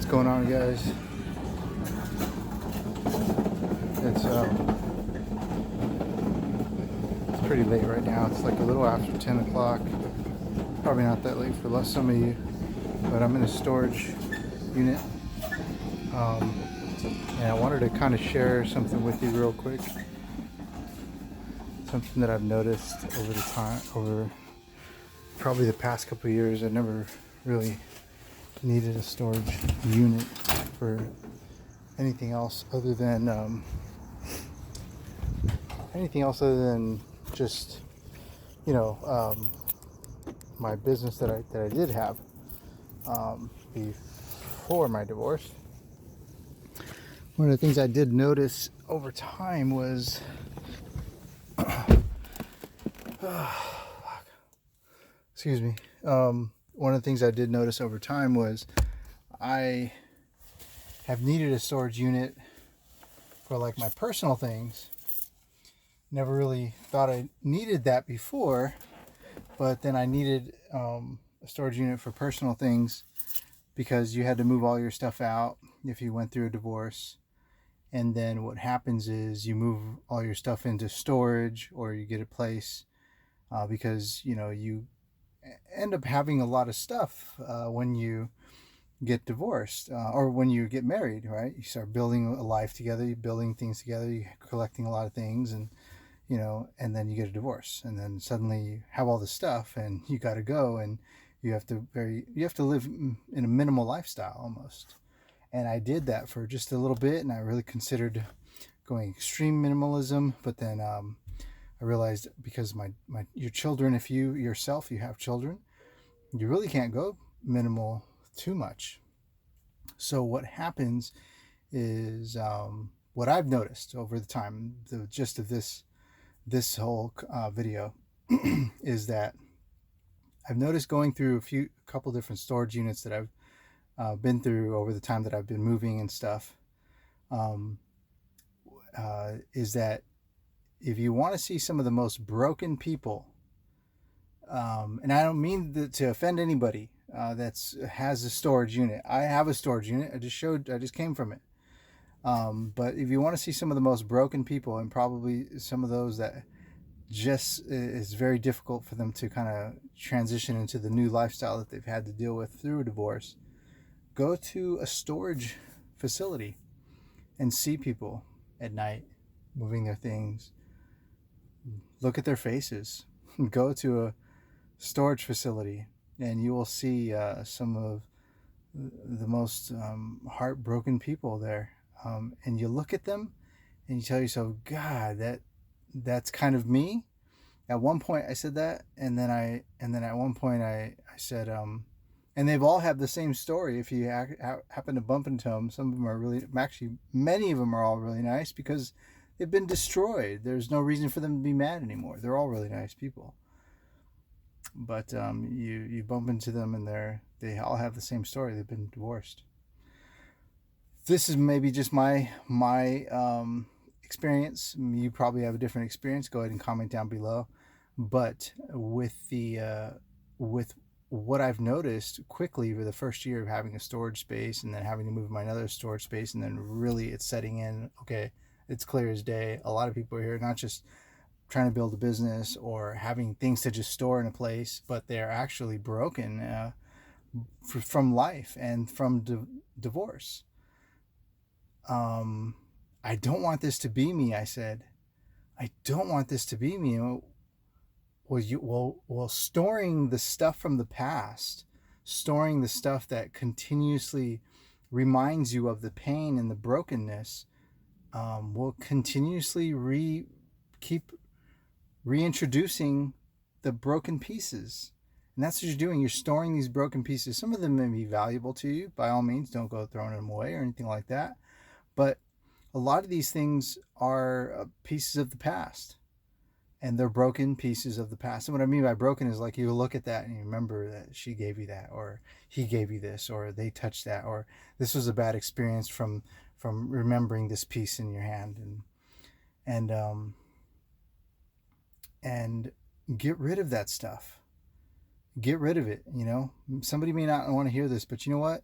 What's going on, guys? It's it's pretty late right now. It's like a little after 10 o'clock. Probably not that late for some of you, but I'm in a storage unit, and I wanted to kind of share something with you real quick. Something that I've noticed over probably the past couple of years. I never really needed a storage unit for anything else other than just my business that I did have before my divorce. One of the things I did notice over time was excuse me. One of the things I did notice over time was I have needed a storage unit for like my personal things. Never really thought I needed that before, but then I needed a storage unit for personal things because you had to move all your stuff out if you went through a divorce. And then what happens is you move all your stuff into storage, or you get a place because you end up having a lot of stuff when you get divorced or when you get married, right? You start building a life together, you're building things together, you're collecting a lot of things, and and then you get a divorce, and then suddenly you have all this stuff and you got to go, and you have to live in a minimal lifestyle almost. And I did that for just a little bit, and I really considered going extreme minimalism, but then I realized because your children, if you yourself you have children, you really can't go minimal too much. So what happens is what I've noticed over the time, the gist of this whole video is that I've noticed going through a couple different storage units that I've been through over the time that I've been moving and stuff, is that if you want to see some of the most broken people, and I don't mean to offend anybody has a storage unit. I have a storage unit. I just came from it. But if you want to see some of the most broken people, and probably some of those that just is very difficult for them to kind of transition into the new lifestyle that they've had to deal with through a divorce, go to a storage facility and see people at night moving their things. Look at their faces. Go to a storage facility and you will see some of the most heartbroken people there. And you look at them and you tell yourself, God, that's kind of me. At one point I said that, and then at one point I said, and they've all had the same story. If you happen to bump into them, some of them are really, actually many of them are all really nice because they've been destroyed. There's no reason for them to be mad anymore. They're all really nice people. But you bump into them and they all have the same story. They've been divorced. This is maybe just my experience. You probably have a different experience. Go ahead and comment down below. But with what I've noticed quickly over the first year of having a storage space and then having to move my another storage space, and then really it's setting in, okay, it's clear as day. A lot of people are here not just trying to build a business or having things to just store in a place, but they're actually broken from life and from divorce. I don't want this to be me, I said. I don't want this to be me. Well, storing the stuff from the past, storing the stuff that continuously reminds you of the pain and the brokenness, will continuously keep reintroducing the broken pieces. And that's what you're doing. You're storing these broken pieces. Some of them may be valuable to you. By all means, don't go throwing them away or anything like that. But a lot of these things are pieces of the past, and they're broken pieces of the past. And what I mean by broken is like you look at that and you remember that she gave you that, or he gave you this, or they touched that, or this was a bad experience from remembering this piece in your hand, and get rid of that stuff. Get rid of it. Somebody may not want to hear this, but you know what?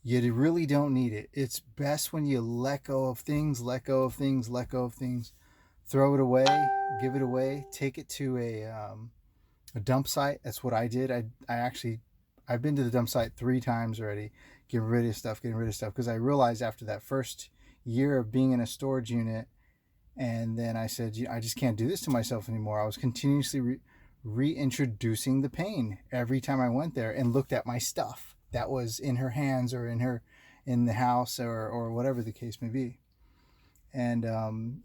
You really don't need it. It's best when you let go of things, let go of things, let go of things, throw it away, give it away, take it to a dump site. That's what I did. I've been to the dump site 3 times already, getting rid of stuff, because I realized after that first year of being in a storage unit, and then I said, I just can't do this to myself anymore. I was continuously reintroducing the pain every time I went there and looked at my stuff that was in her hands or in the house, or whatever the case may be. And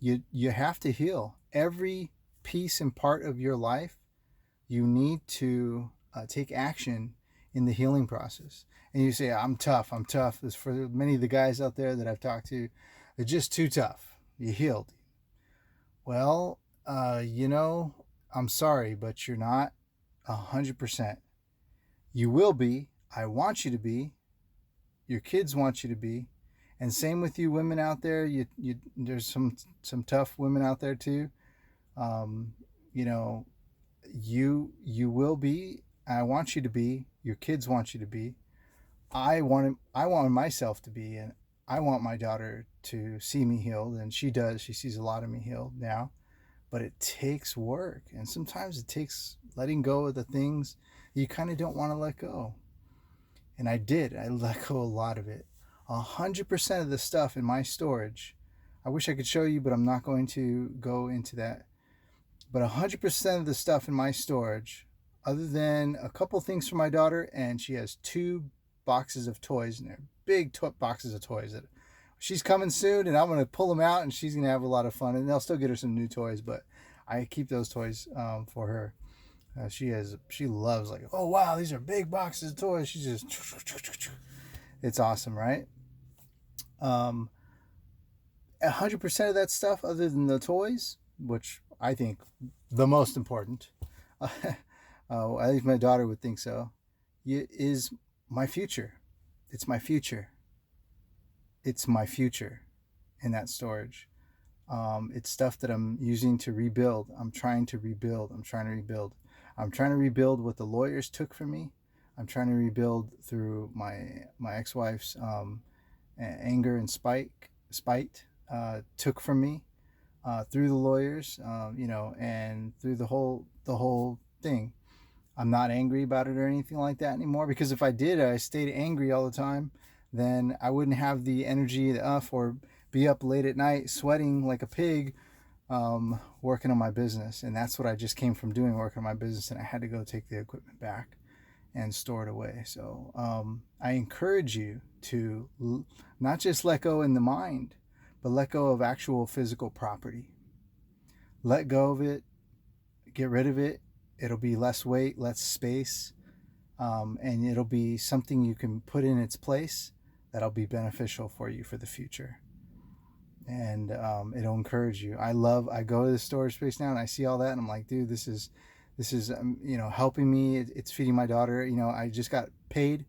you have to heal every piece and part of your life. You need to take action in the healing process. And you say, I'm tough. This, for many of the guys out there that I've talked to, they're just too tough. You healed. Well, I'm sorry, but you're not 100%. You will be. I want you to be. Your kids want you to be. And same with you women out there. There's some tough women out there too. You will be. I want you to be. Your kids want you to be. I want myself to be, and I want my daughter to see me healed, and she does. She sees a lot of me healed now. But it takes work, and sometimes it takes letting go of the things you kind of don't want to let go. And I did. I let go a lot of it. 100% of the stuff in my storage, I wish I could show you, but I'm not going to go into that. But 100% of the stuff in my storage, other than a couple things for my daughter, and she has 2 boxes of toys in there, big boxes of toys that she's coming soon, and I'm going to pull them out, and she's going to have a lot of fun, and they'll still get her some new toys, but I keep those toys for her. She loves, like, oh wow, these are big boxes of toys. She's just, it's awesome, right? 100% of that stuff, other than the toys, which I think the most important, at least my daughter would think so, is my future. It's my future. It's my future in that storage. It's stuff that I'm using to rebuild. I'm trying to rebuild. I'm trying to rebuild what the lawyers took from me. I'm trying to rebuild through my ex-wife's anger and spite took from me through the lawyers, and through the whole thing. I'm not angry about it or anything like that anymore, because if I did, I stayed angry all the time, then I wouldn't have the energy or be up late at night sweating like a pig, working on my business. And that's what I just came from doing, working on my business, and I had to go take the equipment back and store it away. So I encourage you to not just let go in the mind, but let go of actual physical property. Let go of it, get rid of it. It'll be less weight, less space, and it'll be something you can put in its place that'll be beneficial for you for the future. And it'll encourage you. I go to the storage space now, and I see all that, and I'm like, dude, this is helping me. It's feeding my daughter. I just got paid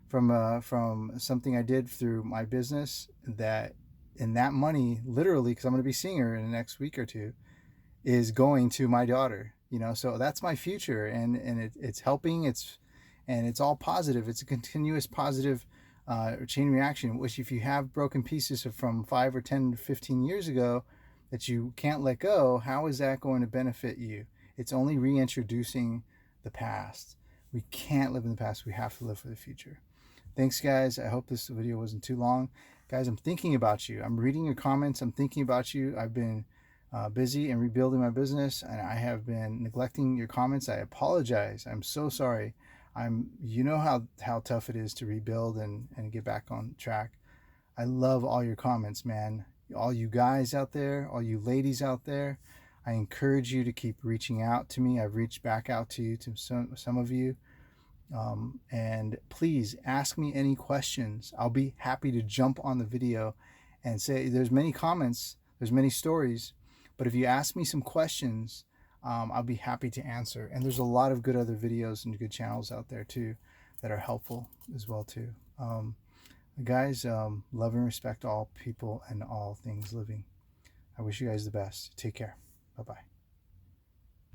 from something I did through my business, and that money, literally, because I'm going to be seeing her in the next week or two, is going to my daughter. So that's my future, and it's helping. And it's all positive. It's a continuous positive chain reaction, which if you have broken pieces from 5 or 10 to 15 years ago that you can't let go, how is that going to benefit you? It's only reintroducing the past. We can't live in the past. We have to live for the future. Thanks, guys. I hope this video wasn't too long. Guys, I'm thinking about you. I'm reading your comments. I'm thinking about you. I've been busy and rebuilding my business, and I have been neglecting your comments. I apologize. I'm so sorry. You know how tough it is to rebuild and get back on track. I love all your comments, man. All you guys out there, all you ladies out there, I encourage you to keep reaching out to me. I've reached back out to you, to some of you. And please ask me any questions. I'll be happy to jump on the video and say, there's many comments, there's many stories, but if you ask me some questions, I'll be happy to answer. And there's a lot of good other videos and good channels out there too that are helpful as well too. Guys, love and respect all people and all things living. I wish you guys the best. Take care. Bye-bye.